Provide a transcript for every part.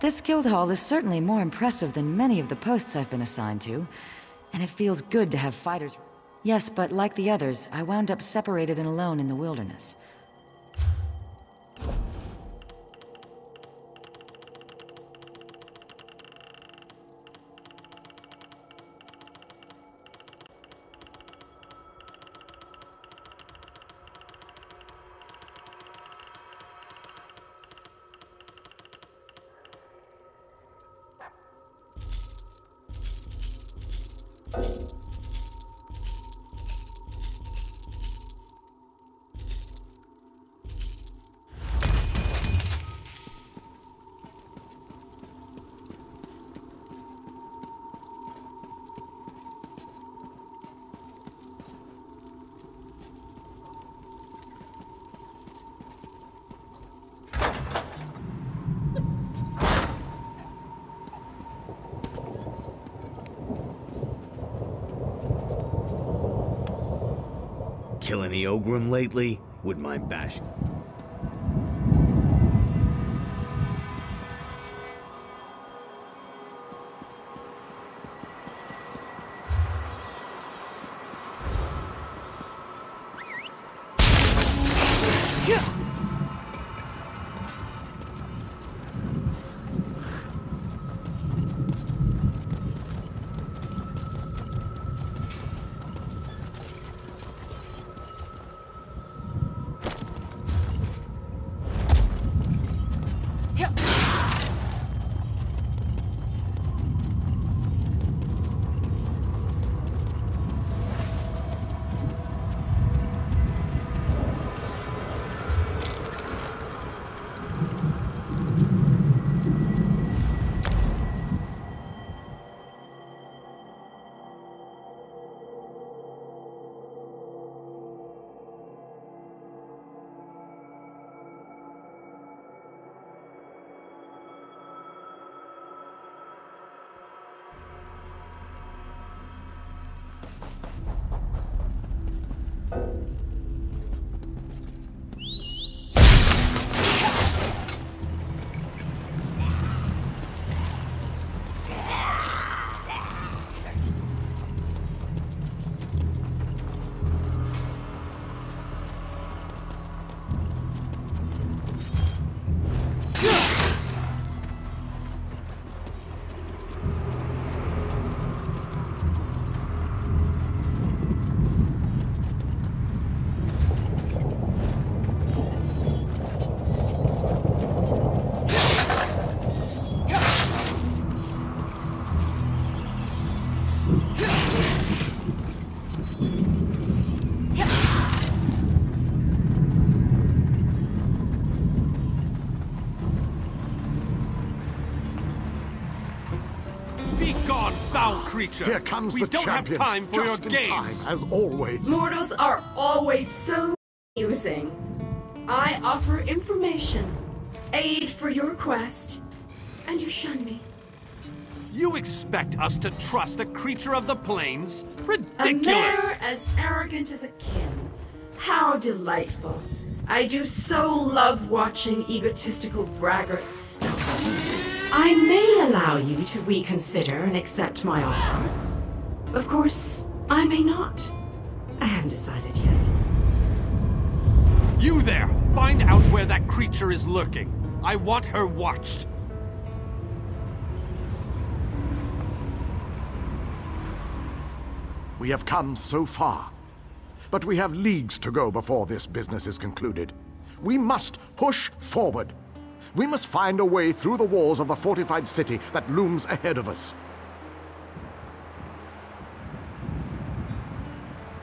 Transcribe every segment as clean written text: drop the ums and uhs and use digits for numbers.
this guild hall is certainly more impressive than many of the posts I've been assigned to, and it feels good to have fighters. Yes, but like the others, I wound up separated and alone in the wilderness. Kill any Ogrim lately? Wouldn't mind bashing. Creature. Here comes the champion. We don't have time for your games. Time, as always. Mortals are always so amusing. I offer information, aid for your quest, and you shun me. You expect us to trust a creature of the plains? Ridiculous! A mayor as arrogant as a king. How delightful. I do so love watching egotistical braggarts stumble. I may allow you to reconsider and accept my offer. Of course, I may not. I haven't decided yet. You there! Find out where that creature is lurking. I want her watched. We have come so far, but we have leagues to go before this business is concluded. We must push forward. We must find a way through the walls of the fortified city that looms ahead of us.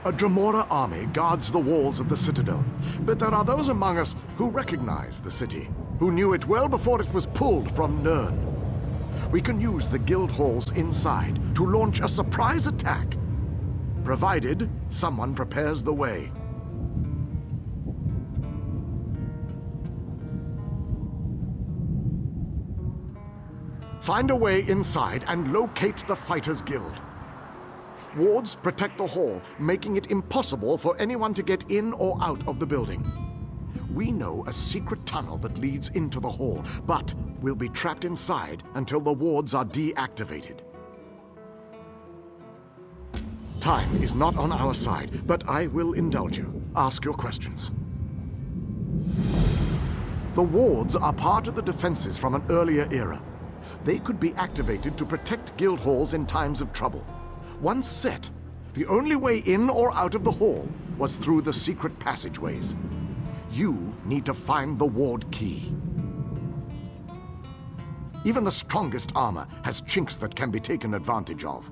A Dremora army guards the walls of the citadel, but there are those among us who recognize the city, who knew it well before it was pulled from Nirn. We can use the guild halls inside to launch a surprise attack, provided someone prepares the way. Find a way inside and locate the Fighters Guild. Wards protect the hall, making it impossible for anyone to get in or out of the building. We know a secret tunnel that leads into the hall, but we'll be trapped inside until the wards are deactivated. Time is not on our side, but I will indulge you. Ask your questions. The wards are part of the defenses from an earlier era. They could be activated to protect guild halls in times of trouble. Once set, the only way in or out of the hall was through the secret passageways. You need to find the ward key. Even the strongest armor has chinks that can be taken advantage of.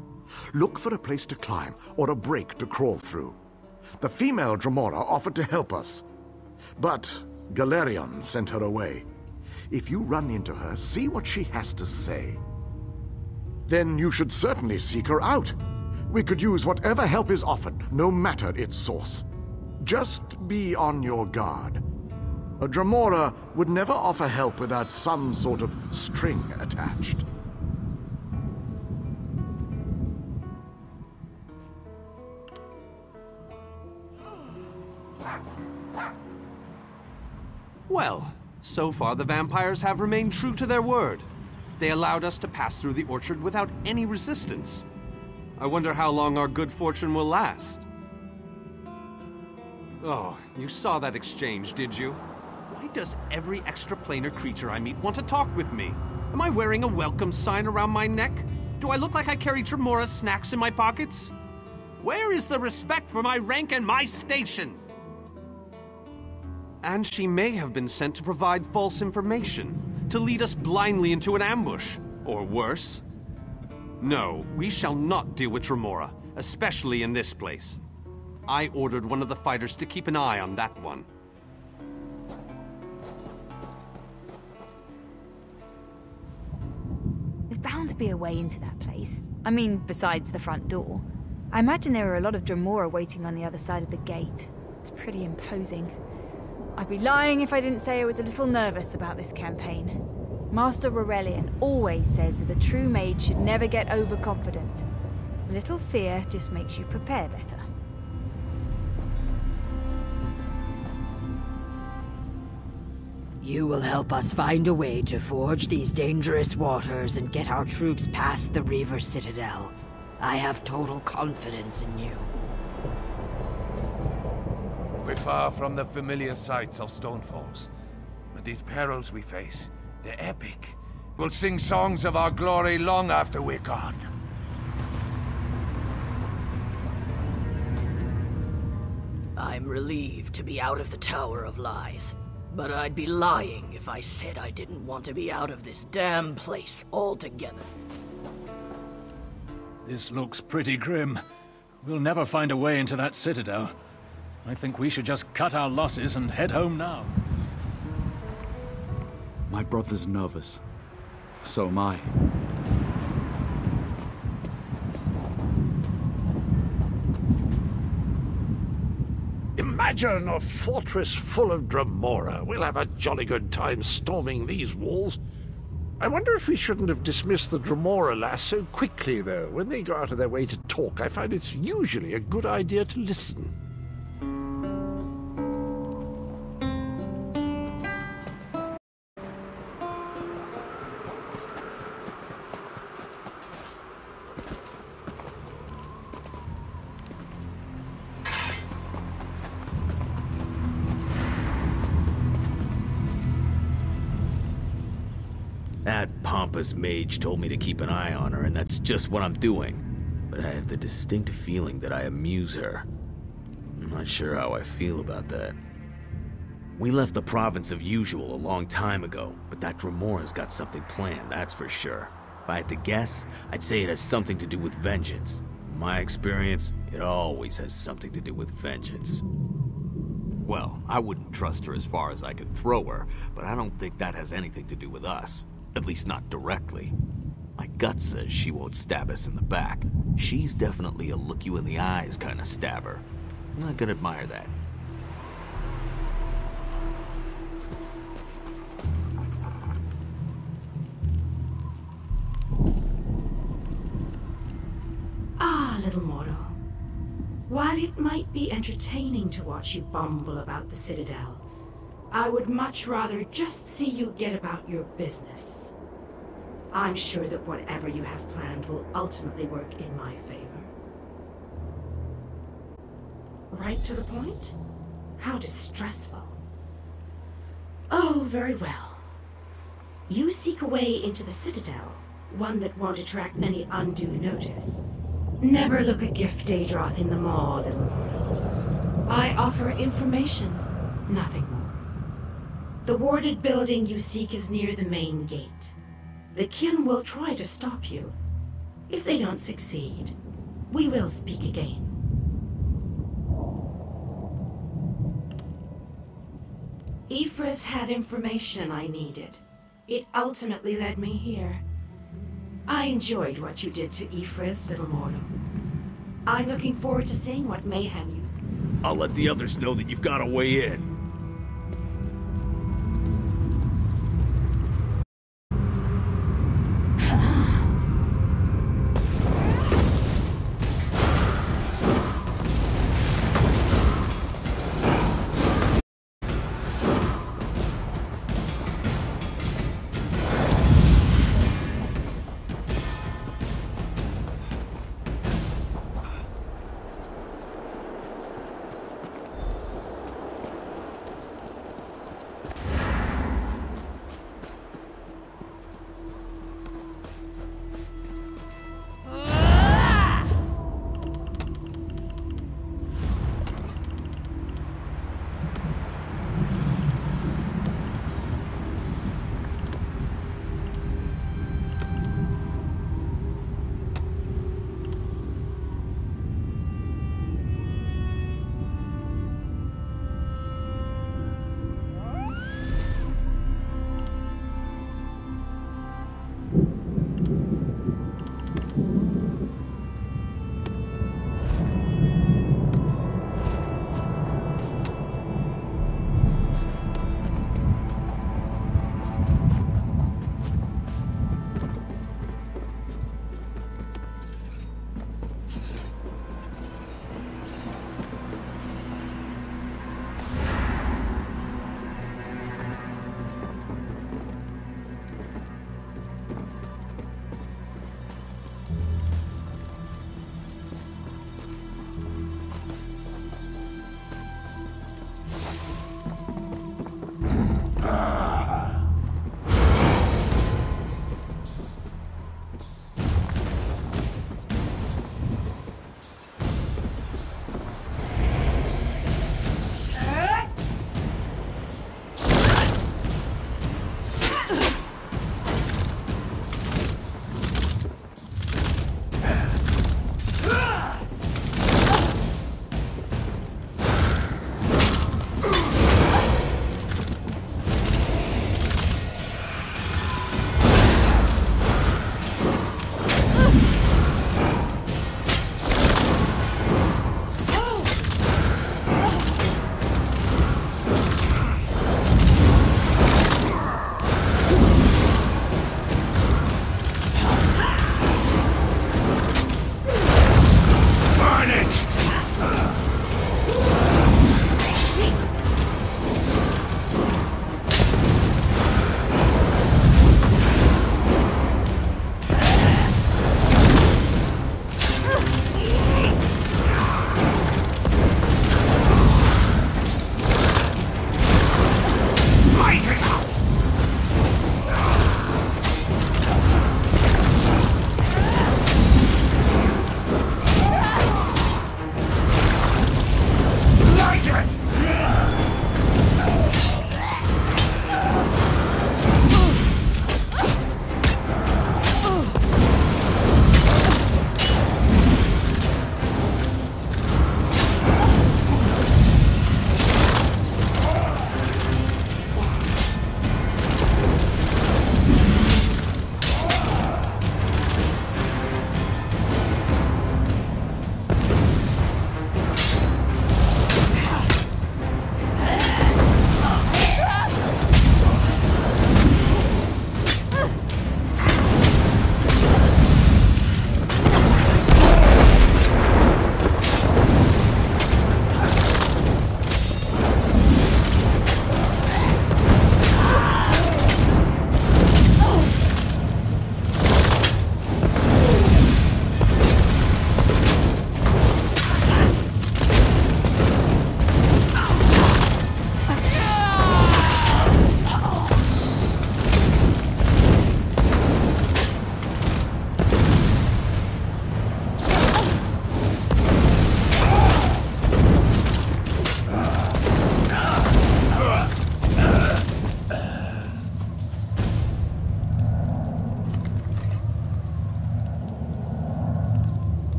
Look for a place to climb or a break to crawl through. The female Dremora offered to help us, but Galerion sent her away. If you run into her, see what she has to say. Then you should certainly seek her out. We could use whatever help is offered, no matter its source. Just be on your guard. A Dremora would never offer help without some sort of string attached. Well, so far the vampires have remained true to their word. They allowed us to pass through the orchard without any resistance. I wonder how long our good fortune will last. Oh, you saw that exchange, did you? Why does every extraplanar creature I meet want to talk with me? Am I wearing a welcome sign around my neck? Do I look like I carry Tremora's snacks in my pockets? Where is the respect for my rank and my station? And she may have been sent to provide false information, to lead us blindly into an ambush, or worse. No, we shall not deal with Tremora, especially in this place. I ordered one of the fighters to keep an eye on that one. There's bound to be a way into that place. I mean, besides the front door. I imagine there are a lot of Dremora waiting on the other side of the gate. It's pretty imposing. I'd be lying if I didn't say I was a little nervous about this campaign. Master Aurelian always says that a true mage should never get overconfident. A little fear just makes you prepare better. You will help us find a way to forge these dangerous waters and get our troops past the Reaver Citadel. I have total confidence in you. We're far from the familiar sights of Stonefalls, but these perils we face, they're epic. We'll sing songs of our glory long after we're gone. I'm relieved to be out of the Tower of Lies, but I'd be lying if I said I didn't want to be out of this damn place altogether. This looks pretty grim. We'll never find a way into that citadel. I think we should just cut our losses and head home now. My brother's nervous. So am I. Imagine a fortress full of Dremora. We'll have a jolly good time storming these walls. I wonder if we shouldn't have dismissed the Dremora lass so quickly, though. When they go out of their way to talk, I find it's usually a good idea to listen. That pompous mage told me to keep an eye on her, and that's just what I'm doing. But I have the distinct feeling that I amuse her. I'm not sure how I feel about that. We left the province of Usual a long time ago, but that Dremora's got something planned, that's for sure. If I had to guess, I'd say it has something to do with vengeance. In my experience, it always has something to do with vengeance. Well, I wouldn't trust her as far as I could throw her, but I don't think that has anything to do with us. At least not directly. My gut says she won't stab us in the back. She's definitely a look-you-in-the-eyes kind of stabber. I can admire that. Ah, little mortal. While it might be entertaining to watch you bumble about the Citadel, I would much rather just see you get about your business. I'm sure that whatever you have planned will ultimately work in my favor. Right to the point? How distressful. Oh, very well. You seek a way into the Citadel, one that won't attract any undue notice. Never look a gift Daedroth in the maw, little mortal. I offer information, nothing more. The warded building you seek is near the main gate. The kin will try to stop you. If they don't succeed, we will speak again. Ifris had information I needed. It ultimately led me here. I enjoyed what you did to Ifris, little mortal. I'm looking forward to seeing what mayhem you... I'll let the others know that you've got a way in.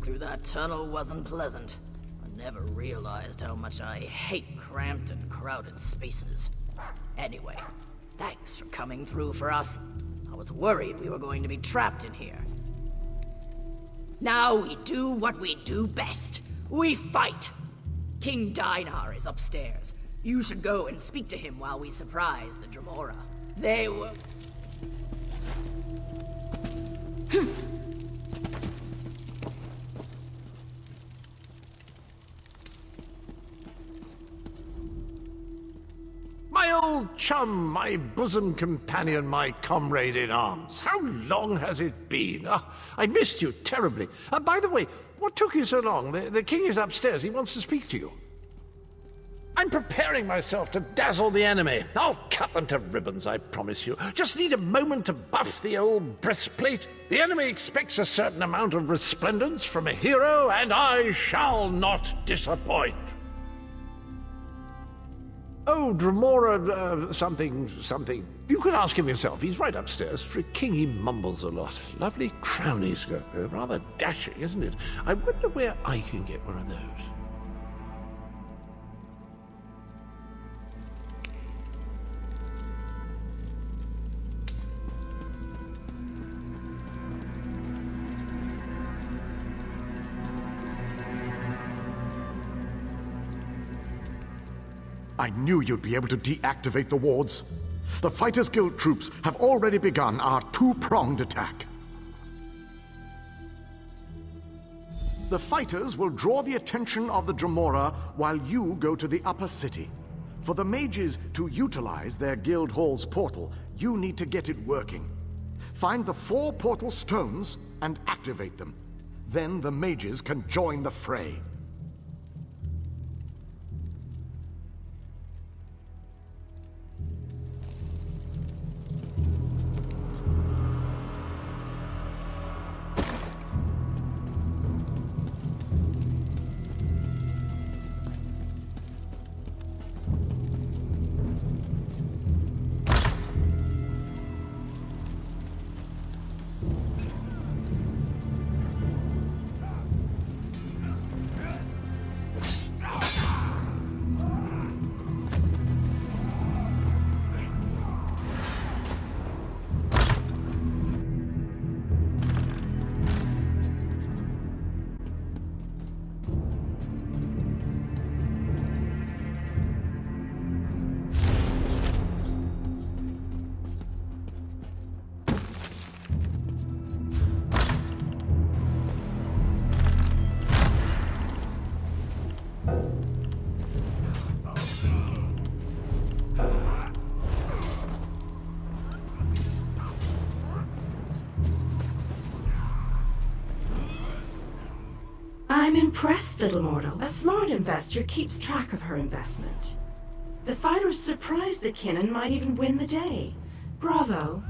through that tunnel wasn't pleasant. I never realized how much I hate cramped and crowded spaces. Anyway, thanks for coming through for us. I was worried we were going to be trapped in here. Now we do what we do best. We fight! King Dinar is upstairs. You should go and speak to him while we surprise the Dremora. They will... My old chum, my bosom companion, my comrade in arms. How long has it been? I missed you terribly. By the way, what took you so long? The king is upstairs. He wants to speak to you. I'm preparing myself to dazzle the enemy. I'll cut them to ribbons, I promise you. Just need a moment to buff the old breastplate. The enemy expects a certain amount of resplendence from a hero, and I shall not disappoint. Oh, Dremora, something. You can ask him yourself. He's right upstairs. For a king, he mumbles a lot. Lovely crown he's got there. Rather dashing, isn't it? I wonder where I can get one of those. I knew you'd be able to deactivate the wards. The Fighters Guild troops have already begun our two-pronged attack. The fighters will draw the attention of the Dremora while you go to the upper city. For the mages to utilize their guild hall's portal, you need to get it working. Find the 4 portal stones and activate them. Then the mages can join the fray. I'm impressed, little mortal. A smart investor keeps track of her investment. The fighters surprised the kin and might even win the day. Bravo.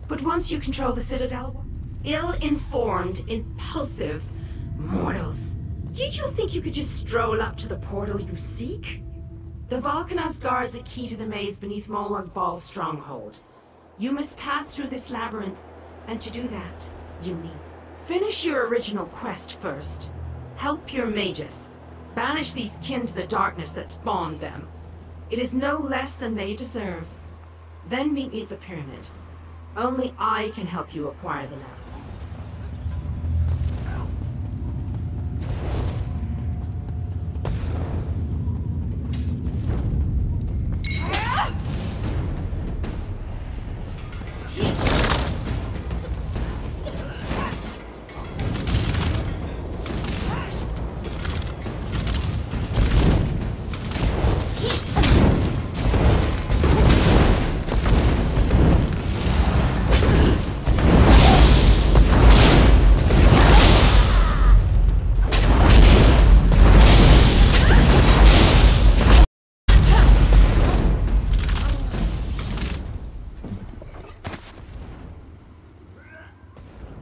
But once you control the Citadel, ill-informed, impulsive mortals. Did you think you could just stroll up to the portal you seek? The Volcanos guards a key to the maze beneath Molag Bal's stronghold. You must pass through this labyrinth, and to do that, you need. Finish your original quest first. Help your mages. Banish these kin to the darkness that spawned them. It is no less than they deserve. Then meet me at the pyramid. Only I can help you acquire the labyrinth.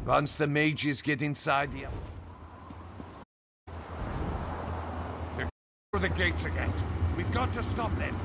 Once the mages get inside the... They're through the gates again. We've got to stop them.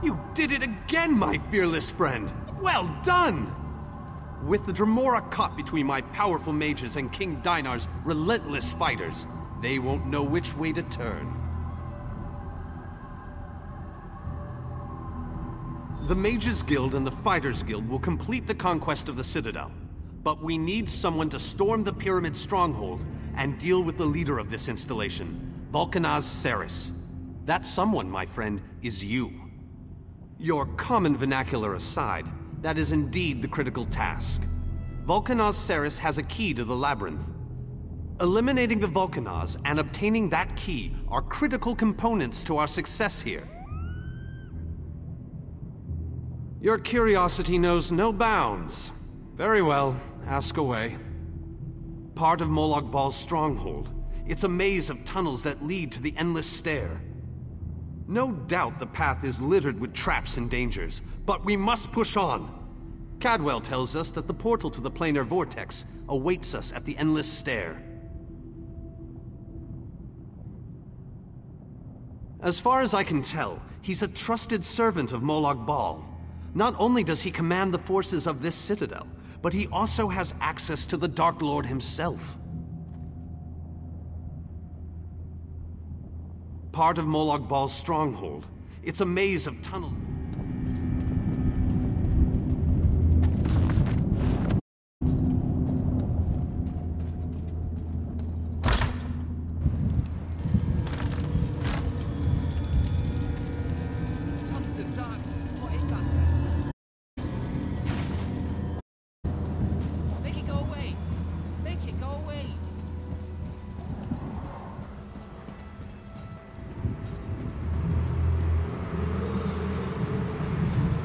You did it again, my fearless friend! Well done! With the Dremora caught between my powerful mages and King Dinar's relentless fighters, they won't know which way to turn. The Mages Guild and the Fighters Guild will complete the conquest of the Citadel. But we need someone to storm the Pyramid stronghold and deal with the leader of this installation, Vulcanaz Ceres. That someone, my friend, is you. Your common vernacular aside, that is indeed the critical task. Vulcanaz Ceres has a key to the labyrinth. Eliminating the Vulcanaz and obtaining that key are critical components to our success here. Your curiosity knows no bounds. Very well, ask away. Part of Molag Bal's stronghold. It's a maze of tunnels that lead to the Endless Stair. No doubt the path is littered with traps and dangers, but we must push on. Cadwell tells us that the portal to the planar vortex awaits us at the Endless Stair. As far as I can tell, he's a trusted servant of Molag Bal. Not only does he command the forces of this citadel, but he also has access to the Dark Lord himself. Part of Molag Bal's stronghold. It's a maze of tunnels.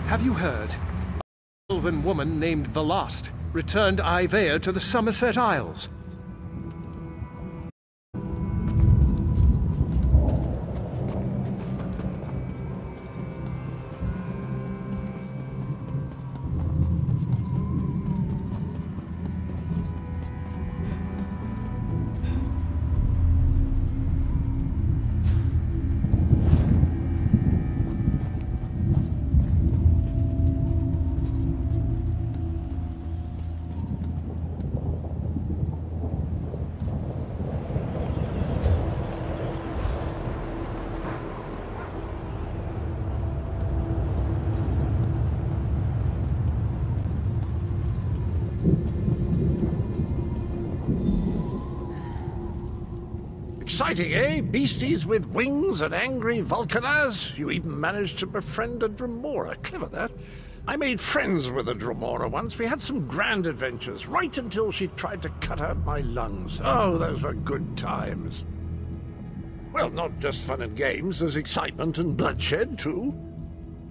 Have you heard? An elven woman named the Lost returned Ivea to the Somerset Isles. Exciting, eh? Beasties with wings and angry Vulcanaz. You even managed to befriend a Dremora. Clever, that. I made friends with a Dremora once. We had some grand adventures, right until she tried to cut out my lungs. Oh, those were good times. Well, not just fun and games. There's excitement and bloodshed, too.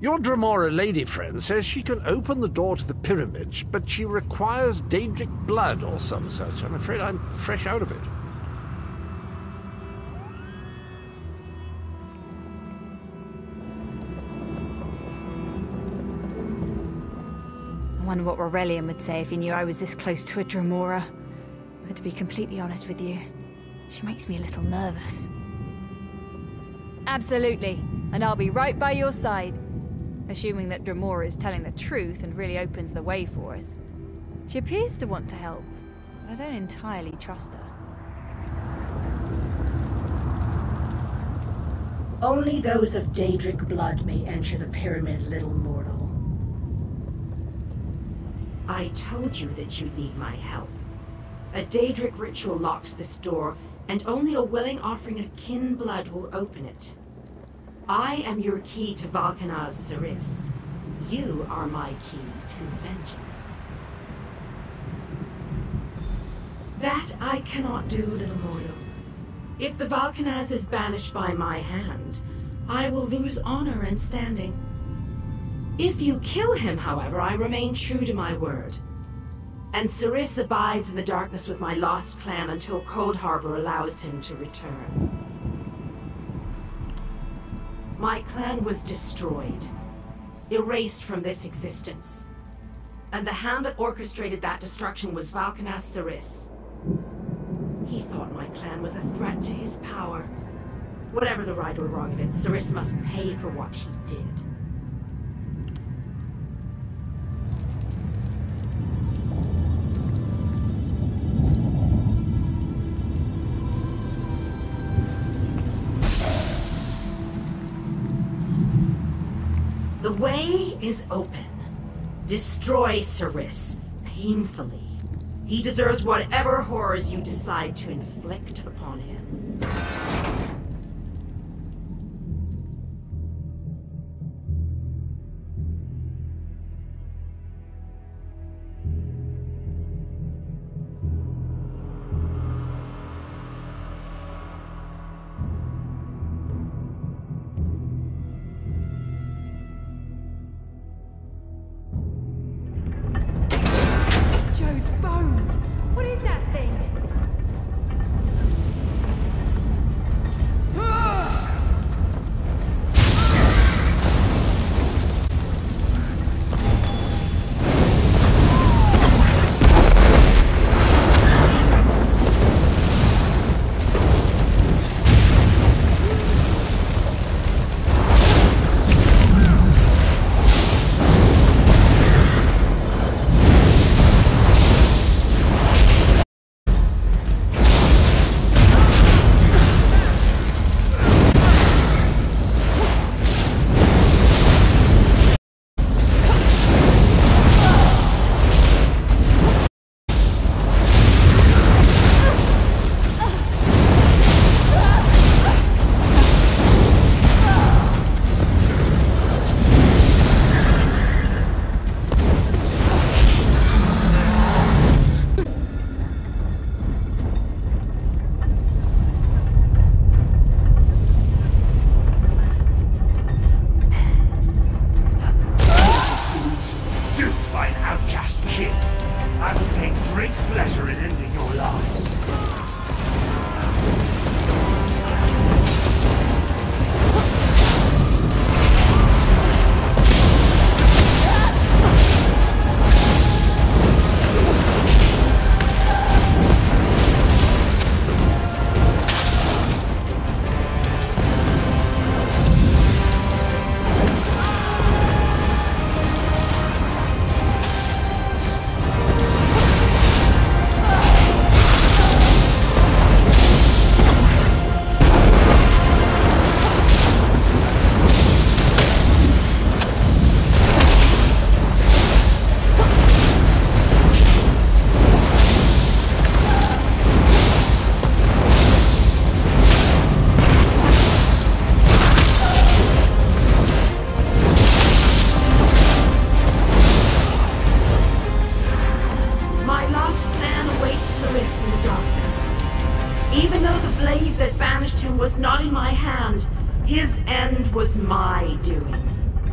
Your Dremora lady friend says she can open the door to the pyramid, but she requires Daedric blood or some such. I'm afraid I'm fresh out of it. I wonder what Aurelian would say if he knew I was this close to a Dremora. But to be completely honest with you, she makes me a little nervous. Absolutely, and I'll be right by your side. Assuming that Dremora is telling the truth and really opens the way for us. She appears to want to help, but I don't entirely trust her. Only those of Daedric blood may enter the pyramid, little mortal. I told you that you'd need my help. A Daedric ritual locks this door, and only a willing offering of kin blood will open it. I am your key to Vulcanaz Ceres. You are my key to vengeance. That I cannot do, little mortal. If the Vulcanaz is banished by my hand, I will lose honor and standing. If you kill him, however, I remain true to my word. And Ceres abides in the darkness with my lost clan until Cold Harbor allows him to return. My clan was destroyed, erased from this existence. And the hand that orchestrated that destruction was Vulcanaz Ceres. He thought my clan was a threat to his power. Whatever the right or wrong of it, Ceres must pay for what he did. The way is open. Destroy Cyrus, painfully. He deserves whatever horrors you decide to inflict upon him.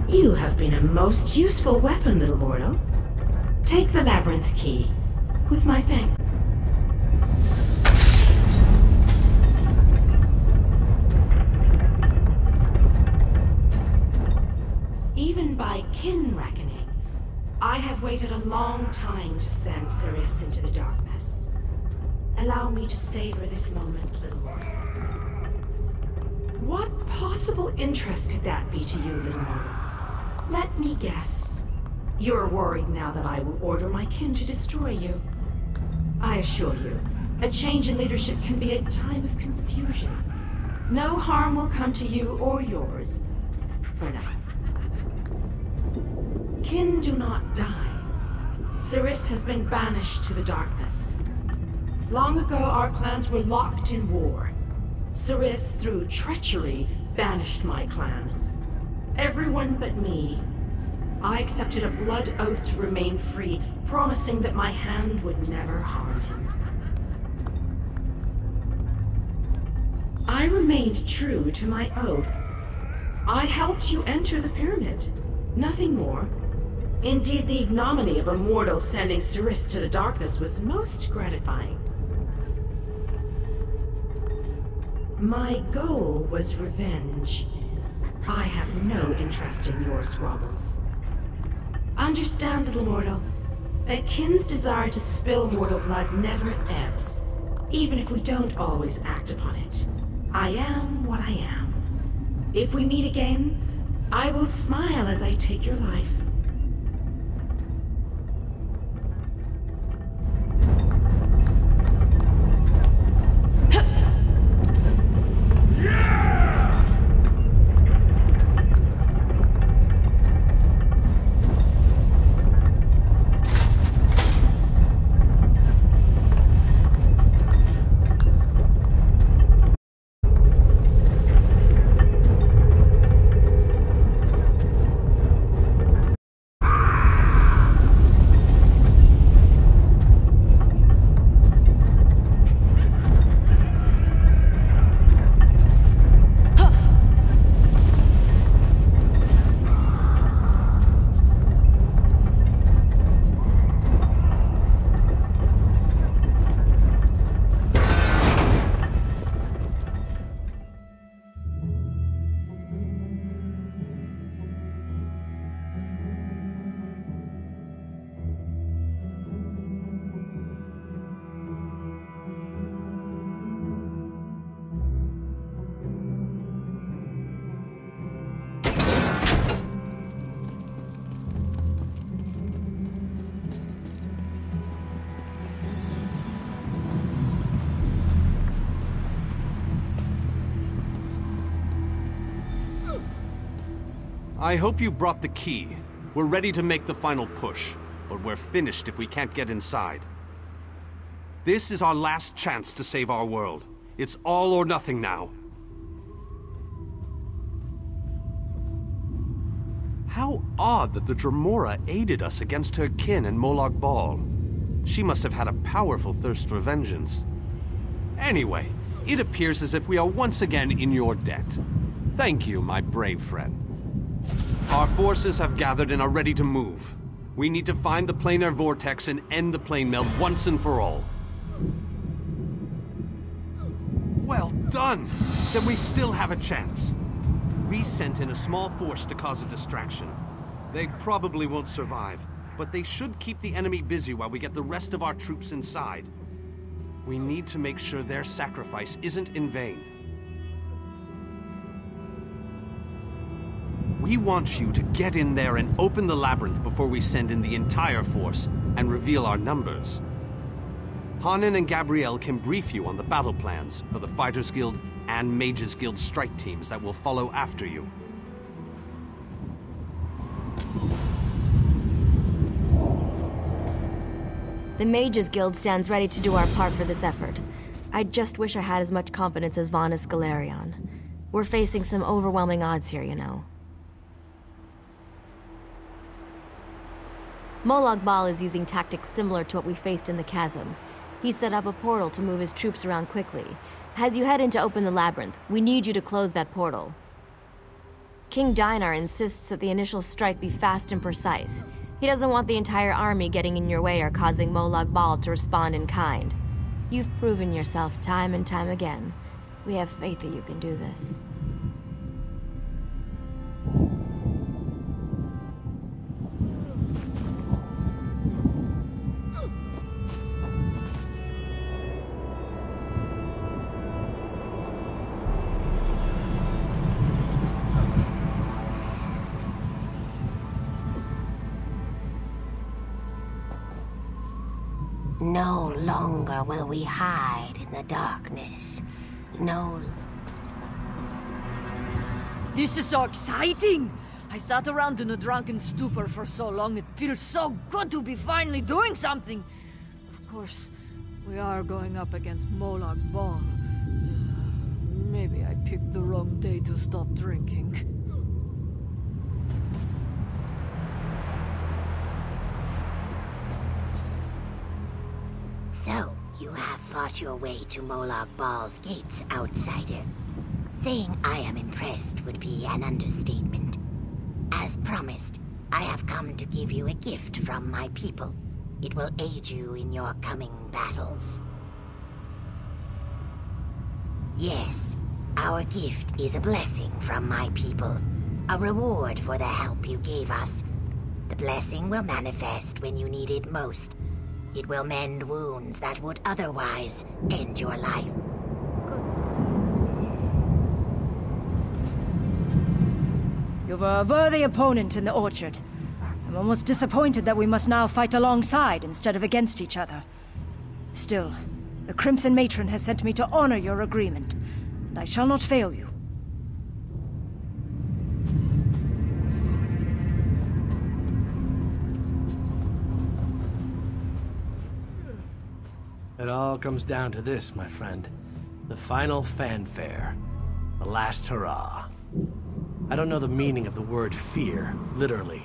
You have been a most useful weapon, little mortal. Take the labyrinth key, with my thanks. Even by kin reckoning, I have waited a long time to send Cyrus into the darkness. Allow me to savor this moment, little mortal. What possible interest could that be to you, little mortal? Let me guess. You're worried now that I will order my kin to destroy you. I assure you, a change in leadership can be a time of confusion. No harm will come to you or yours, for now. Kin do not die. Cyrus has been banished to the darkness. Long ago, our clans were locked in war. Cyrus, through treachery, banished my clan. Everyone but me. I accepted a blood oath to remain free, promising that my hand would never harm him. I remained true to my oath. I helped you enter the pyramid. Nothing more. Indeed, the ignominy of a mortal sending Cyrus to the darkness was most gratifying. My goal was revenge. I have no interest in your squabbles. Understand, little mortal, a kin's desire to spill mortal blood never ebbs, even if we don't always act upon it. I am what I am. If we meet again, I will smile as I take your life. I hope you brought the key. We're ready to make the final push, but we're finished if we can't get inside. This is our last chance to save our world. It's all or nothing now. How odd that the Dremora aided us against her kin in Molag Bal. She must have had a powerful thirst for vengeance. Anyway, it appears as if we are once again in your debt. Thank you, my brave friend. Our forces have gathered and are ready to move. We need to find the planar vortex and end the plane meld once and for all. Well done! Then we still have a chance. We sent in a small force to cause a distraction. They probably won't survive, but they should keep the enemy busy while we get the rest of our troops inside. We need to make sure their sacrifice isn't in vain. We want you to get in there and open the labyrinth before we send in the entire force and reveal our numbers. Hanan and Gabrielle can brief you on the battle plans for the Fighters Guild and Mages Guild strike teams that will follow after you. The Mages Guild stands ready to do our part for this effort. I just wish I had as much confidence as Vanus Galerion. We're facing some overwhelming odds here, you know. Molag Bal is using tactics similar to what we faced in the chasm. He set up a portal to move his troops around quickly. As you head in to open the labyrinth, we need you to close that portal. King Dinar insists that the initial strike be fast and precise. He doesn't want the entire army getting in your way or causing Molag Bal to respond in kind. You've proven yourself time and time again. We have faith that you can do this. No longer will we hide in the darkness. No. This is so exciting! I sat around in a drunken stupor for so long, it feels so good to be finally doing something! Of course, we are going up against Molag Bal. Maybe I picked the wrong day to stop drinking. So, you have fought your way to Molag Bal's gates, outsider. Saying I am impressed would be an understatement. As promised, I have come to give you a gift from my people. It will aid you in your coming battles. Yes, our gift is a blessing from my people. A reward for the help you gave us. The blessing will manifest when you need it most. It will mend wounds that would otherwise end your life. You were a worthy opponent in the orchard. I'm almost disappointed that we must now fight alongside instead of against each other. Still, the Crimson Matron has sent me to honor your agreement, and I shall not fail you. It all comes down to this, my friend. The final fanfare. The last hurrah. I don't know the meaning of the word fear, literally.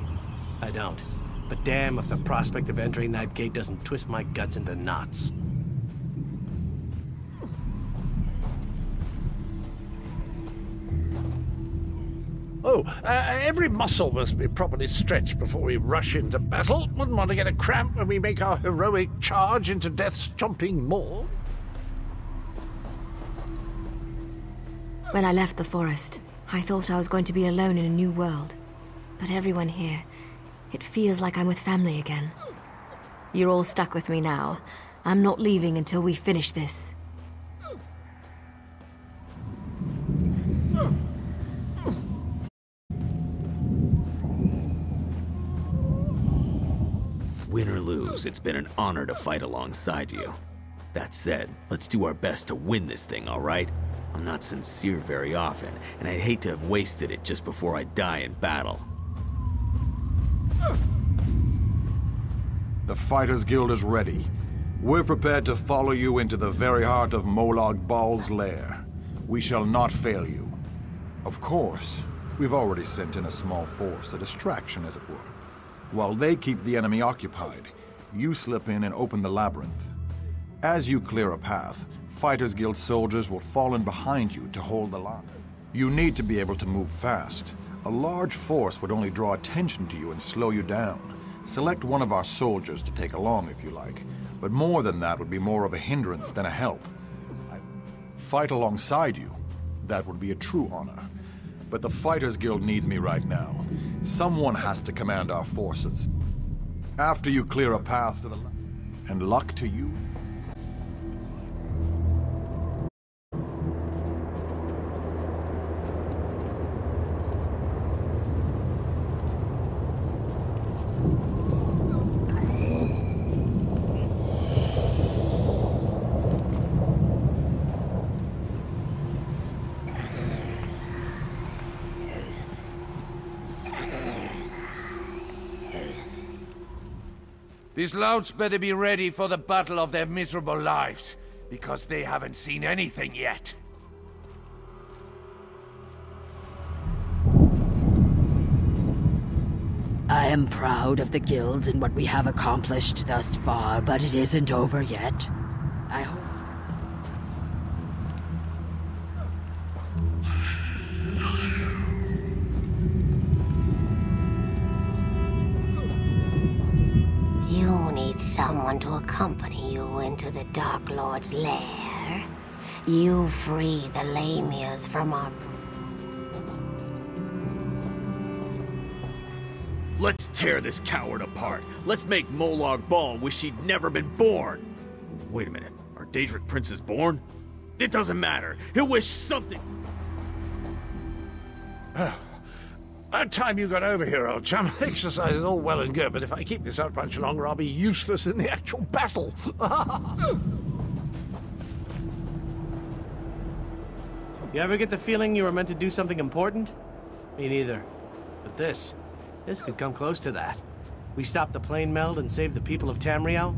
I don't. But damn if the prospect of entering that gate doesn't twist my guts into knots. Every muscle must be properly stretched before we rush into battle. Wouldn't want to get a cramp when we make our heroic charge into death's chomping maw. When I left the forest, I thought I was going to be alone in a new world. But everyone here, it feels like I'm with family again. You're all stuck with me now. I'm not leaving until we finish this. Win or lose, it's been an honor to fight alongside you. That said, let's do our best to win this thing, all right? I'm not sincere very often, and I'd hate to have wasted it just before I die in battle. The Fighters Guild is ready. We're prepared to follow you into the very heart of Molag Bal's lair. We shall not fail you. Of course, we've already sent in a small force, a distraction as it were. While they keep the enemy occupied, you slip in and open the labyrinth. As you clear a path, Fighters Guild soldiers will fall in behind you to hold the line. You need to be able to move fast. A large force would only draw attention to you and slow you down. Select one of our soldiers to take along if you like, but more than that would be more of a hindrance than a help. Fight alongside you. That would be a true honor. But the Fighters Guild needs me right now. Someone has to command our forces. After you clear a path to the left, and luck to you. These louts better be ready for the battle of their miserable lives, because they haven't seen anything yet. I am proud of the guilds and what we have accomplished thus far, but it isn't over yet. I hope... You need someone to accompany you into the Dark Lord's lair. You free the Lamias from our... Let's tear this coward apart. Let's make Molag Bal wish he'd never been born. Wait a minute, are Daedric princes born? It doesn't matter. He'll wish something... About time you got over here, old chum. Exercise is all well and good, but if I keep this up much longer, I'll be useless in the actual battle. You ever get the feeling you were meant to do something important? Me neither. But this could come close to that. We stopped the plane meld and saved the people of Tamriel?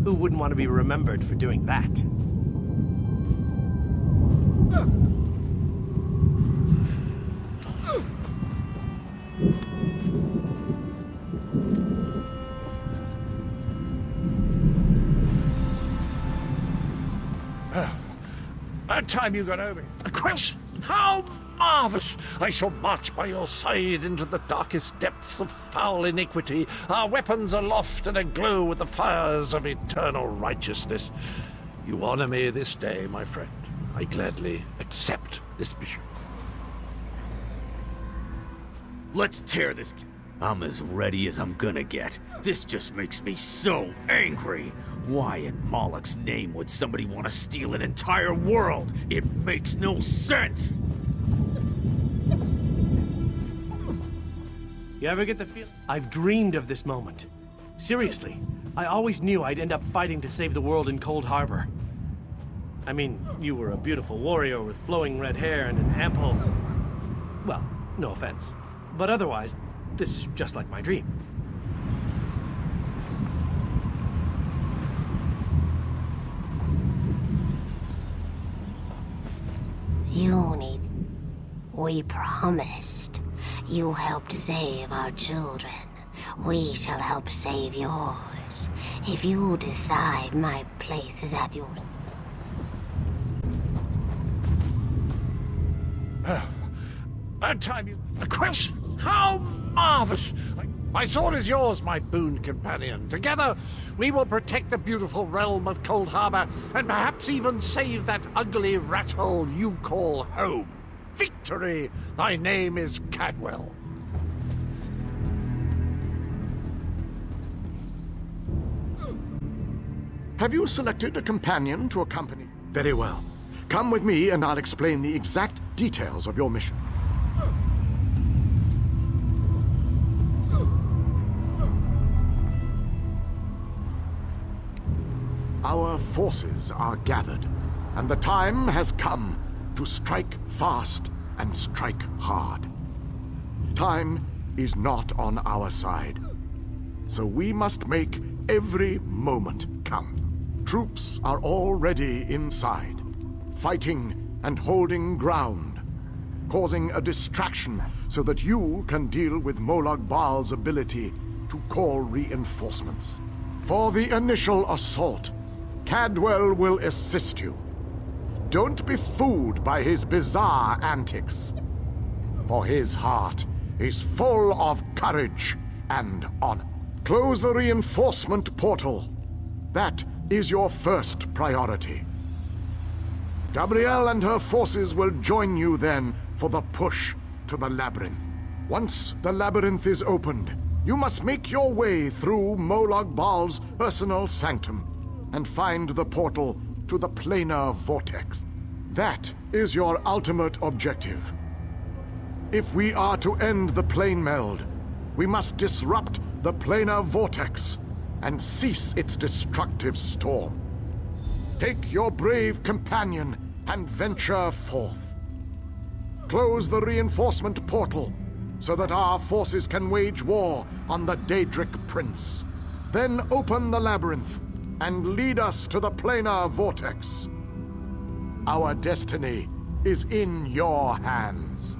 Who wouldn't want to be remembered for doing that? About time you got over here. Quest, how marvelous! I shall march by your side into the darkest depths of foul iniquity, our weapons aloft and aglow with the fires of eternal righteousness. You honor me this day, my friend. I gladly accept this mission. Let's tear this... I'm as ready as I'm gonna get. This just makes me so angry. Why in Moloch's name would somebody want to steal an entire world? It makes no sense! You ever get the feel? I've dreamed of this moment. Seriously, I always knew I'd end up fighting to save the world in Cold Harbor. I mean, you were a beautiful warrior with flowing red hair and an ample... Well, no offense. But otherwise, this is just like my dream. You need... We promised. You helped save our children. We shall help save yours. If you decide my place is at yours. About time you... The quest, how marvelous! My sword is yours, my boon companion. Together, we will protect the beautiful realm of Cold Harbor, and perhaps even save that ugly rat hole you call home. Victory! Thy name is Cadwell. Have you selected a companion to accompany? Very well. Come with me and I'll explain the exact details of your mission. Our forces are gathered, and the time has come to strike fast and strike hard. Time is not on our side, so we must make every moment count. Troops are already inside, fighting and holding ground, causing a distraction so that you can deal with Molag Bal's ability to call reinforcements. For the initial assault, Cadwell will assist you. Don't be fooled by his bizarre antics, for his heart is full of courage and honor. Close the reinforcement portal. That is your first priority. Gabrielle and her forces will join you then for the push to the labyrinth. Once the labyrinth is opened, you must make your way through Molag Bal's personal sanctum and find the portal to the planar vortex. That is your ultimate objective. If we are to end the plane meld, we must disrupt the planar vortex and cease its destructive storm. Take your brave companion and venture forth. Close the reinforcement portal so that our forces can wage war on the Daedric Prince. Then open the labyrinth and lead us to the planar vortex. Our destiny is in your hands.